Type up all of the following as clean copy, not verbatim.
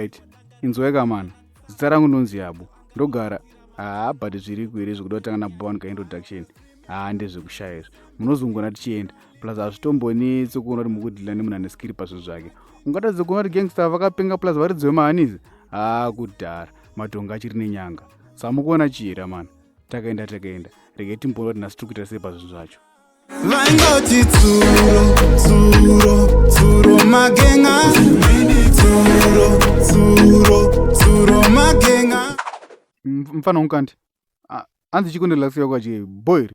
alright. Inzweka man. Zita rangu ndonzi Yabo. Ndogara. But zviri kuiri zvekuda kutanga nababa ka introduction. Ndezvekushaya izvo. Munozongona tichienda. Plus hazvitombonetsi kuona kuti mukudhila nemunhu ane skill pazvinhu zvake. Ungatadze kuona kuti gangster vakapenga plus varidzi vemahanizi. Kudhara. Matongo achiri nenyanga. Samukuona chiyera man. Takaenda. Rege timboona kuti nhasi tiri kuita sei pazvinhu zvacho. Vangoti tsuro magenga. Tsuro magenga. Mfana unkandi. Anzi chiko relax kwa je boy.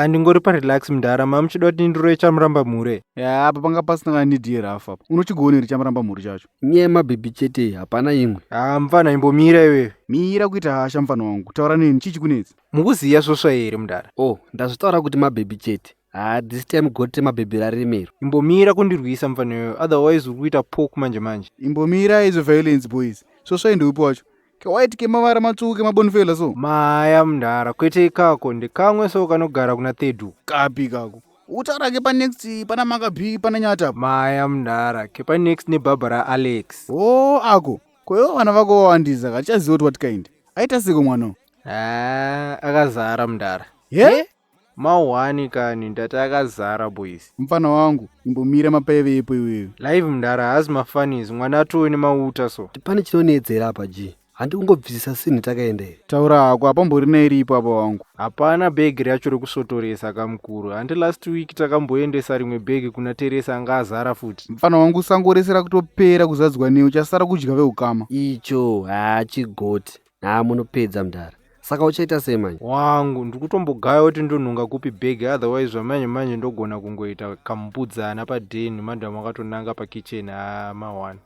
Ndingori pa relax mndara mamuchida kuti ndiro chamuramba mure. Apa panga pasina need yerafa. Unochigona chamuramba mure chacho. Nyema baby chete hapana imwe. Mfana imbomira iwe. Mira kuita hasha mfana wangu. Taura nini chichikunetsa? Mukuziya svosva here mndara. Ndazvitaura kuti mababy chete. This time gote mababy rarimero. Imbomira kundirwisa mfana iwe. Otherwise uri kuita poke manje. Imbomira izo violence boys. Svosva ndoipo wacho. White kemavara matsuke mabonfela so. Maya mndara kwete ikako ndikamwe so kanogara kuna Thedu. Kapi kako. Utaura ke pa next pana manga B pana nyata. Maya mndara ke pa next ne Barbara Alex. Ako. Koyo vana vako wandiza kachaziva kuti what kind. Aita siko mwana. Akazara mndara. Mawani kani ndati akazara boys. Mfana wangu imbomira mapeve epo iwewe. Live mndara hazi mafanizi mwana atone mauta so. Pane chinonedzera apa ji. Handikungobvisisa sini takaenda here. Taura ako apamborina iripo apa wangu. Hapana bhegi racho rekusotoresa kamukuru. Handi last week takamboendesa rimwe bhegi kuna Teresa anga azara futi. Mfana wangu sangoresera kutopera kuzadzwa newe uchasara kudya veukama. Icho chigoti. Munopedza mndara. Saka uchaita sei manje? Wangu ndikutombogaya kuti ndonhunga kupi bhegi otherwise zvamanje ndogona kungoita kambudzana padheni madhamu akatonanga pakitchen mawana.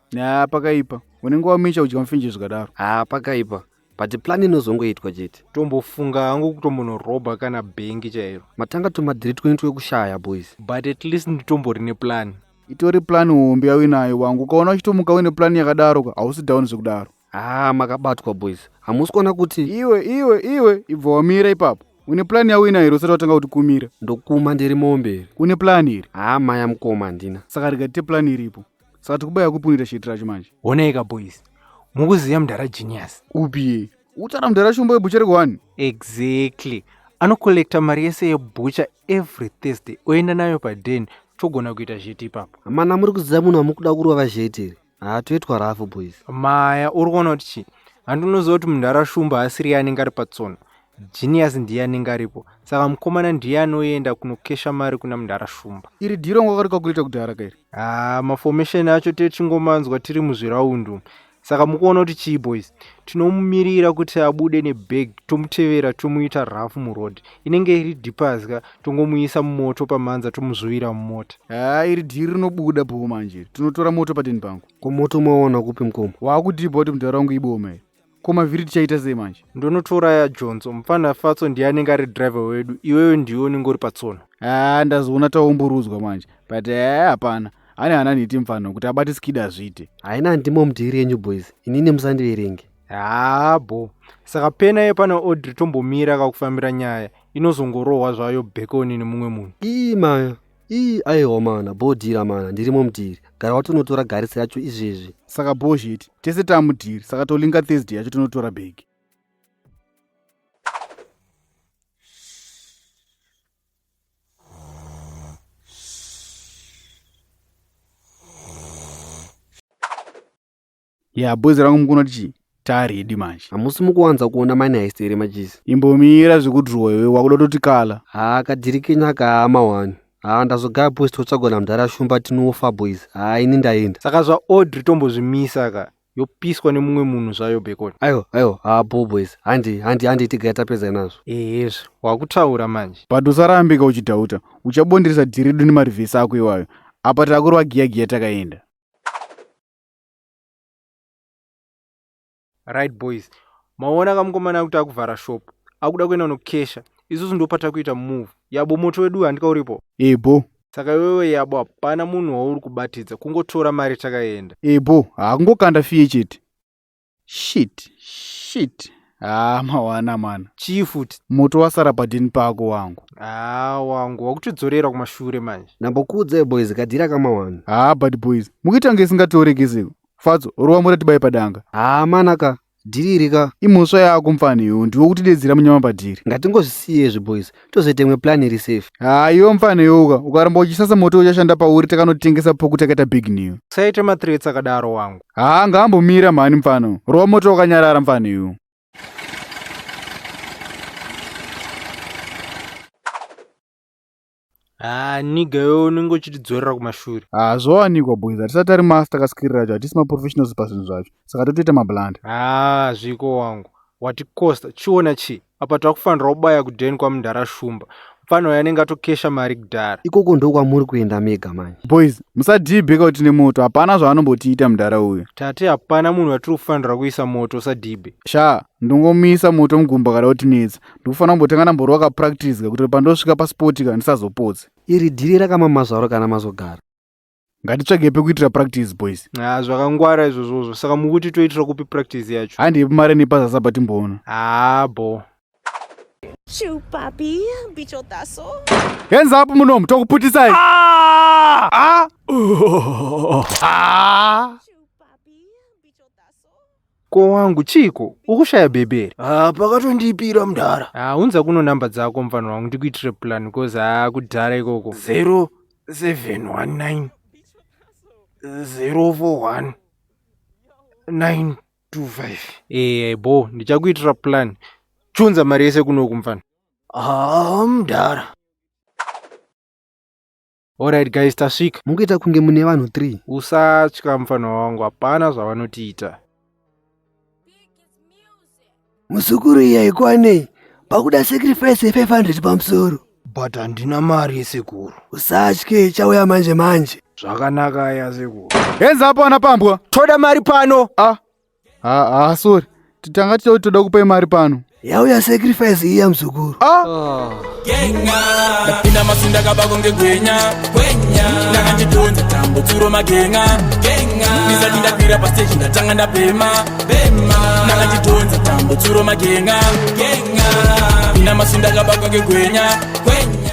Pakaipa. Unenge wamicha kudya mfinje zvikadaro. Pakaipa. But plan inozongoitwa chete. Tombofunga hangu kutombonorobha kana bhengi chairo. Matanga tomadirect kunoitwe kushaya boys. But at least nditombori neplan. Itori plan hombe yawinayo wangu. Ukaona uchitomuka wine plan yakadaro hausi down zvekudaro. Makabatwa boys. Hamusi kuona kuti iwe ibva wamira ipapo. Une plan yawina here usati watanga kuti kumira. Ndokuma ndiri mombe. Une plan here? Maya mukoma ndina. Saka rikati plan iripo. Saka tikubaya kupunira shit racho manje. Oneka boys. Mukuziya mndara genius. Upi? Utara mndara shumbo yebuchere kwani? Exactly. Anokolekta mari yese yebucha every Thursday. Oenda nayo padeni togona kuita shit ipapo. Mana muri kuziya munhu amukuda kurova zhetiri. Toitwa rafu boys. Maya uri kuona kuti chi? Handunoziva kuti mndara shumba asiri anenge ari patsono. Genius ndiye anenge aripo. Saka mukomana ndiye anoenda kunokesha mari kuna mndara shumba. Iri dhiro ngwakari kakulita kudhara kairi. Mafomation acho techingomanzwa tiri muzviraundu. Saka mukuona kuti chii boys? Tinomumirira kuti abude nebag tomutevera tomuita rafu muroad. Inenge iri dipazga tongomuisa mumoto pamanza tomuzuvira mumota. Iri dhiri rinobuda po manje. Tunotora moto padeni pangu. Kumoto mwaona kupi mkomo? Wakudhibha kuti mndara wangu iboma here. Koma vhiri tichaita sei manje? Ndonotora ya Johnson mfana Fatso ndiye anenge ari driver wedu. Iwewe ndiwe unenge uri patsono. Ndazoona taumburudzwa manje. But hapana. Ane hana niti mfano kuti abati skid azvite. Haina ndimo mudhiri yenyu boys. Inini musandiverenge. Bo. Saka pena yepana Audrey tombomira kakufambira nyaya. Inozongorohwa zvayo bhekoni nemumwe munhu. Maya. Aiwa mana bodhira mana ndirimo mudhiri. Gara watonotora garisi yacho izvezvi. Saka bullshit. Tese tamudhiri. Saka tolinga Thursday yacho tonotora bhegi. Boys rangu mukuona tichi taredi manje. Hamusi mukuwanza kuona mani haistere machisi. Imbomira zvekudhirowa iwe wakuda totikala. Kadhiri kenya kaamawani. Ndazogaya boys totsvagona mndara shumba tinofa boys. Ini ndaenda. Saka zvaAudrey tombozvimisa ka yopiswa nemumwe munhu zvayo bhekoni. Aiwa boys. Handi tigaya tapedza nazvo. Ezvo wakutaura manje. But usarambika uchidhauta. Uchabonderesa dhiri redu nemarivhesi ako iwayo. Apa takurwa giya takaenda. Right boys. Maona kamukomana kuti akuvhara shop. Akuda kuenda nokesha. Isusu ndopata kuita move. Yabo moto wedu handikauripo. Bo. Saka iwewe yabo hapana munhu wauri kubatidza. Kungotora mari takaenda. Bo. Kungokanda fiye chete. Shit. Mawana mana. Chii futi? Moto wasara padeni pako wangu. Wangu wakutidzorera kumashure manje. Nambokuudza boys kadhira kamawani. But boys, mukuita nge isingatoreke seko. Fatso, rowa muratibai padanga. manaka dhiririka Imuswa yako mfaniyo, ndiwo kutidedzera munyama padhiri. ngatingozvisiyezve boys tozoita imwe plan iri safe. Iwo mfaniyoka, ukaramba uchisasa moto uchashanda pauri takanotengesa poku takaita big new. Saita mathreats akadaro wangu. Ngambomira mhani mfano. Rowa moto wakanyarara mfaniyo. Niga yo unenge uchitidzorera kumashure. Zvowanikwa boys, hatisati ari master takasikirira zvo, hatisi maprofessionals pazvinhu zvacho, saka totoita mablanda. Zviko wangu watikosta chiona chi apa takufanira kubaya kudheni kwamundara shumba mfano yanenge atokesha mari kudhara. Ikoko ndo kwamuri kuenda mega mani. Boys, musadhibheka kuti tine moto, hapana zvaanombotiita mudhara uyu. Tate hapana munhu watiri kufanira kuisa moto usadhibhe. Ndongomisa moto mugumba kada kutinetsa. Ndikufanira kumbotanga nambori wakapractice kuti pandosvika pasportika ndisazopodze. Iri dhiri rakamamazvaro kana mazogara. Ngatitsvage pekuitira practice boys. Zvakangwara izvozvozvo saka mukuti toitira kupi practice yacho. Handipi mari nepazasaba timboona. Bo. Chu papi, bichotazo. Hands up munomu, tokuputisai. Ko wangu chiko ukushaya beberi. Pakatondipira mudhara. Unza kuno namba dzako mfano wangu ndikuitire plan because kudhara ikoko 0719 041 925. Bo ndichakuitira plan. Chunza mari yese kunoku mfano. Mudhara. Alright guys, tasvika. Mungoita kunge mune vanhu 3. Usatya mfano wangu, hapana zvavanotiita. Muzukuru iya ikwanei pakuda sacrifice 500 pamusoro. But handina mari yesekuru. Usatye chauya manje manje. Zvakanaka ya sekuru. Hands up wana pambwa. Toda mari pano. Sorry. Titanga toda kupai mari pano. Yauya sacrifice iya muzukuru. Genga Napina masinda kabako ngegwenya Gwenya Nakandidonza tambo turo magenga Genga Nizadinda kwira pa stage ndatanga ndapema Bema Nakandidonza tambo turo magenga Genga Napina masinda kabako ngegwenya Gwenya